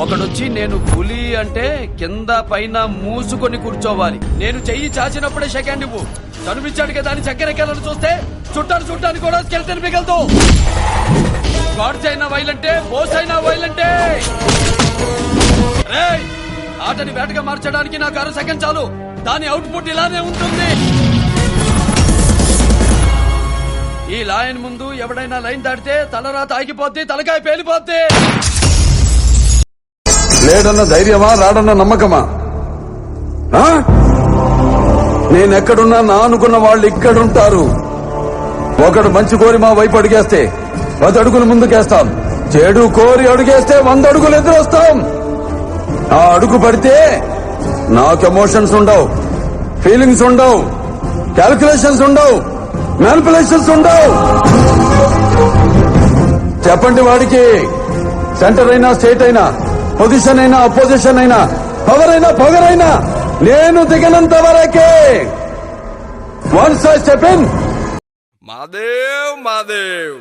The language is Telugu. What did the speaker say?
ఒకడొచ్చి నేను పులి అంటే కింద పైన మూసుకొని కూర్చోవాలి. నేను చెయ్యి చాచినప్పుడే సెకండ్ ఇవ్వు. కనిపించాడు కదా అని చక్కెరకెళ్ళను చూస్తే చుట్టానికి కూడా స్కెల్టన్ మిగలదు. గాడ్స్ అయినా వైలంటే, బోస్ అయినా వైలంటే. ఆటని వేటగా మార్చడానికి నాకు 6 సెకండ్ చాలు. దాని అవుట్పుట్ ఇలానే ఉంటుంది. ఈ లైన్ ముందు ఎవడైనా లైన్ దాటితే తలరాత ఆగిపోద్ది, తలకాయ పేలిపోద్ది. లేడన్న ధైర్యమా, రాడన్న నమ్మకమా? నేనెక్కడున్నా నా అనుకున్న వాళ్ళు ఇక్కడుంటారు. ఒకడు మంచి కోరి మా వైపు అడుగేస్తే 10 అడుగులు ముందుకేస్తాం. చెడు కోరి అడుగేస్తే 100 అడుగులు ఎదురొస్తాం. ఆ అడుగు పడితే నాకు ఎమోషన్స్ ఉండవు, ఫీలింగ్స్ ఉండవు, క్యాల్కులేషన్స్ ఉండవు, మ్యానిపులేషన్స్ ఉండవు. చెప్పండి వాడికి. సెంటర్ అయినా, స్టేట్ అయినా, పొజిషన్ అయినా, అపోజిషన్ అయినా, పవర్ అయినా, పొగరైనా నేను దిగనంత వరకే. Once I step in, Mahadev మాదేవ్.